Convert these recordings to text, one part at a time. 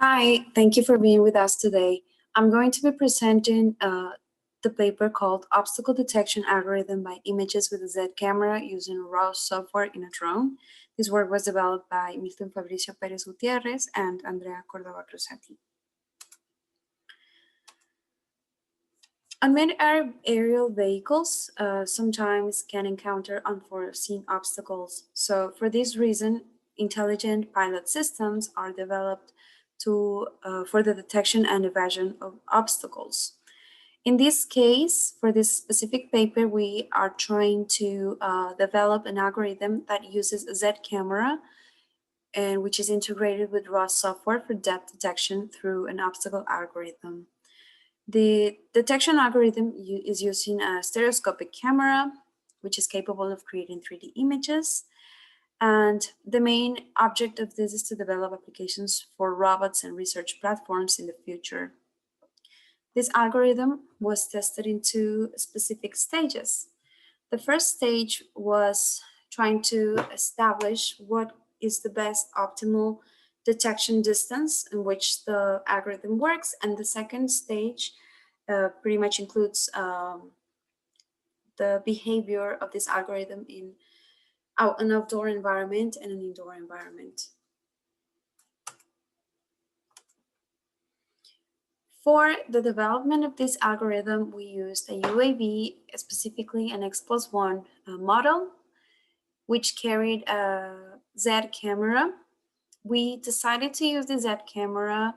Hi, thank you for being with us today. I'm going to be presenting the paper called Obstacle Detection Algorithm by Images with a Z Camera using ROS software in a drone. This work was developed by Milton Fabricio Perez Gutierrez and Andrea Cordova Cruzati. Unmanned aerial vehicles sometimes can encounter unforeseen obstacles. So for this reason, intelligent pilot systems are developed for the detection and evasion of obstacles. In this case, for this specific paper, we are trying to develop an algorithm that uses a Z camera and which is integrated with ROS software for depth detection through an obstacle algorithm. The detection algorithm is using a stereoscopic camera, which is capable of creating 3D images. And the main object of this is to develop applications for robots and research platforms in the future. This algorithm was tested in two specific stages. The first stage was trying to establish what is the best optimal detection distance in which the algorithm works, and the second stage pretty much includes the behavior of this algorithm in an outdoor environment and an indoor environment. For the development of this algorithm, we used a UAV, specifically an X+1 model, which carried a Z camera. We decided to use the Z camera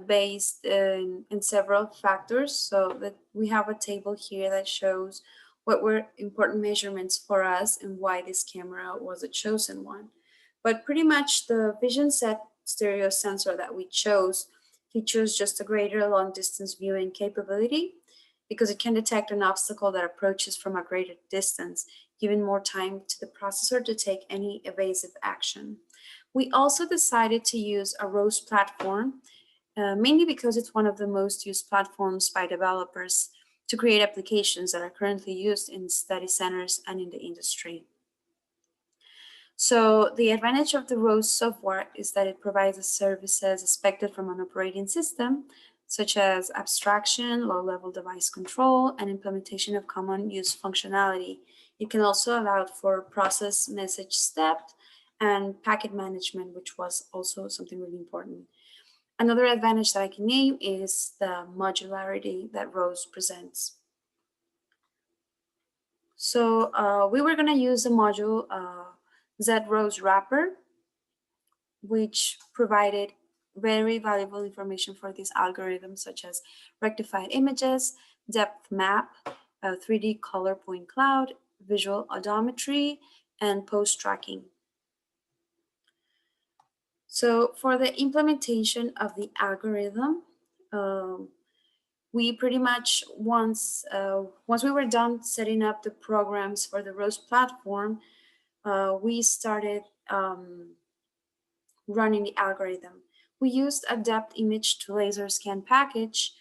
based in several factors, so that we have a table here that shows what were important measurements for us and why this camera was a chosen one. But pretty much the vision set stereo sensor that we chose features just a greater long distance viewing capability because it can detect an obstacle that approaches from a greater distance, giving more time to the processor to take any evasive action. We also decided to use a ROS platform, mainly because it's one of the most used platforms by developers to create applications that are currently used in study centers and in the industry. So the advantage of the ROS software is that it provides the services expected from an operating system, such as abstraction, low-level device control, and implementation of common use functionality. It can also allow for process message step and packet management, which was also something really important. Another advantage that I can name is the modularity that ROS presents. So we were going to use the module ZROS wrapper, which provided very valuable information for this algorithm, such as rectified images, depth map, 3D color point cloud, visual odometry, and pose tracking. So for the implementation of the algorithm, we pretty much once we were done setting up the programs for the ROS platform, we started running the algorithm. We used a depth image to laser scan package,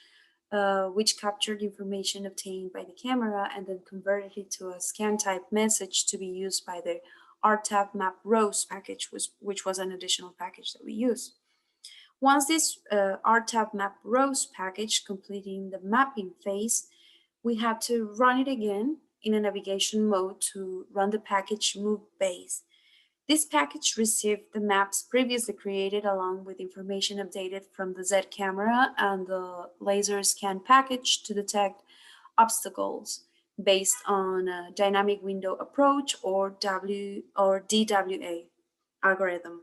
which captured information obtained by the camera and then converted it to a scan type message to be used by the RTAP map ROS package, which was an additional package that we used. Once this RTAP map ROS package completing the mapping phase, we had to run it again in a navigation mode to run the package move base. This package received the maps previously created along with information updated from the Z camera and the laser scan package to detect obstacles based on a dynamic window approach or DWA algorithm.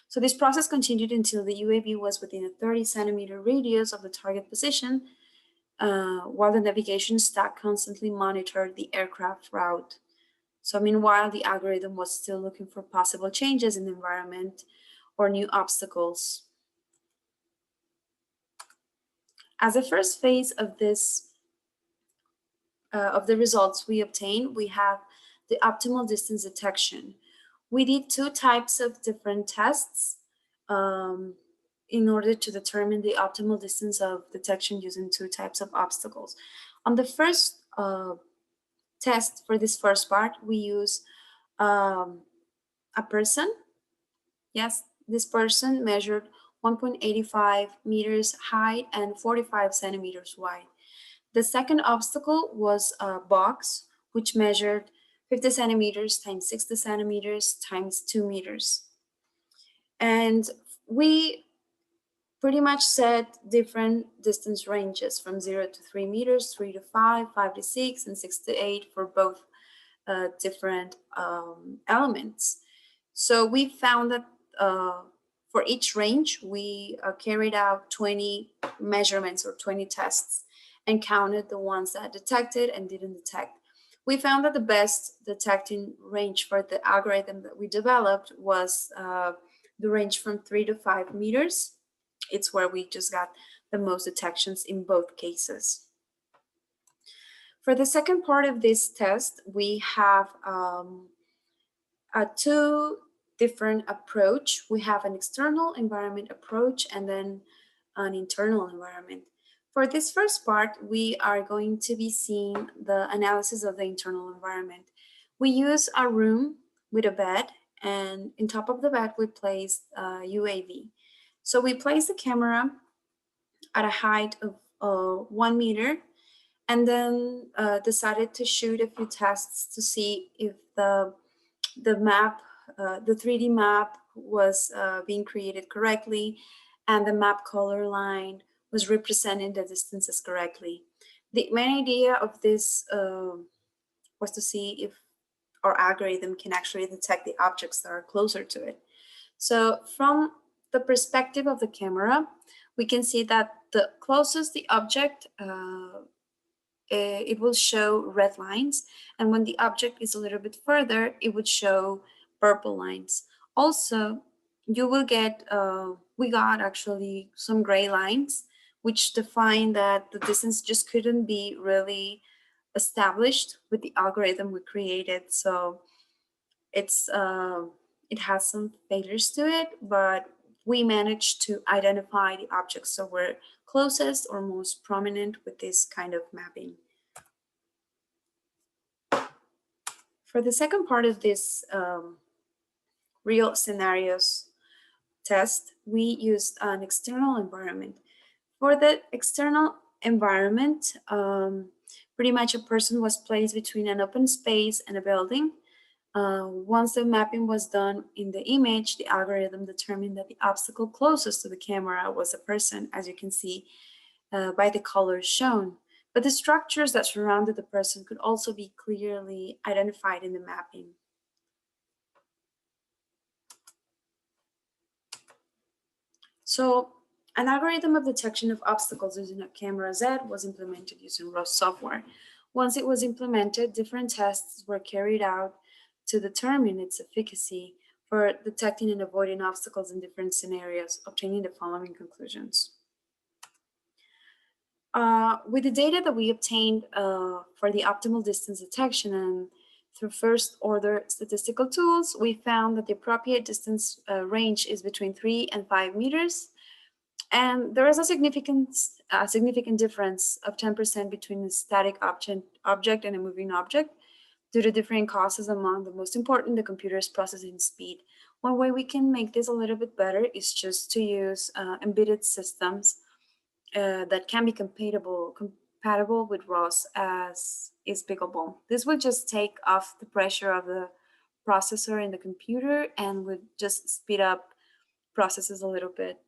So this process continued until the UAV was within a 30-centimeter radius of the target position, while the navigation stack constantly monitored the aircraft route. So meanwhile, the algorithm was still looking for possible changes in the environment or new obstacles. As the first phase of this, of the results we obtained, we have the optimal distance detection. We did two types of different tests in order to determine the optimal distance of detection using two types of obstacles. On the first test for this first part, we use a person. Yes, this person measured 1.85 meters height and 45 centimeters wide. The second obstacle was a box, which measured 50 centimeters times 60 centimeters times 2 meters. And we pretty much set different distance ranges from 0 to 3 meters, 3 to 5, 5 to 6, and 6 to 8 for both different elements. So we found that for each range, we carried out 20 measurements or 20 tests and counted the ones that detected and didn't detect. We found that the best detecting range for the algorithm that we developed was the range from 3 to 5 meters. It's where we just got the most detections in both cases. For the second part of this test, we have a two different approach. We have an external environment approach and then an internal environment. For this first part, we are going to be seeing the analysis of the internal environment. We use a room with a bed, and on top of the bed, we place a UAV. So we place the camera at a height of 1 meter and then decided to shoot a few tests to see if the map, the 3D map was being created correctly and the map color line was representing the distances correctly. The main idea of this was to see if our algorithm can actually detect the objects that are closer to it. So from the perspective of the camera, we can see that the closest the object it will show red lines, and when the object is a little bit further, it would show purple lines. Also, you will get, we got actually some gray lines, which define that the distance just couldn't be really established with the algorithm we created. So it's it has some failures to it, but we managed to identify the objects that were closest or most prominent with this kind of mapping. For the second part of this real scenarios test, we used an external environment. For the external environment, pretty much a person was placed between an open space and a building. Once the mapping was done in the image, the algorithm determined that the obstacle closest to the camera was a person, as you can see by the colors shown. But the structures that surrounded the person could also be clearly identified in the mapping. So an algorithm of detection of obstacles using a camera ZED was implemented using ROS software. Once it was implemented, different tests were carried out to determine its efficacy for detecting and avoiding obstacles in different scenarios, obtaining the following conclusions. With the data that we obtained for the optimal distance detection and through first order statistical tools, we found that the appropriate distance range is between 3 and 5 meters. And there is a significant difference of 10% between a static object and a moving object due to different causes. Among the most important, the computer's processing speed. One way we can make this a little bit better is just to use embedded systems that can be compatible with ROS as is Pickleball. This would just take off the pressure of the processor in the computer and would just speed up processes a little bit.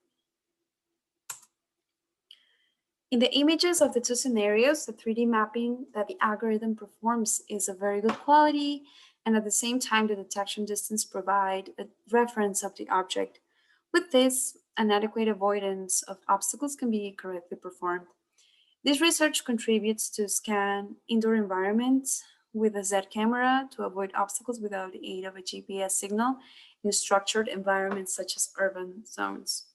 In the images of the two scenarios, the 3D mapping that the algorithm performs is of very good quality, and at the same time, the detection distance provide a reference of the object. With this, an adequate avoidance of obstacles can be correctly performed. This research contributes to scan indoor environments with a ZED camera to avoid obstacles without the aid of a GPS signal in structured environments such as urban zones.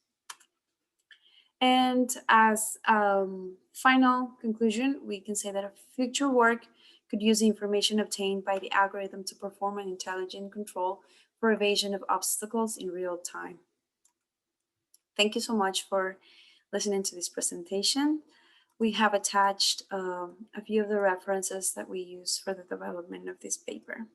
And as final conclusion, we can say that a future work could use the information obtained by the algorithm to perform an intelligent control for evasion of obstacles in real time. Thank you so much for listening to this presentation. We have attached a few of the references that we use for the development of this paper.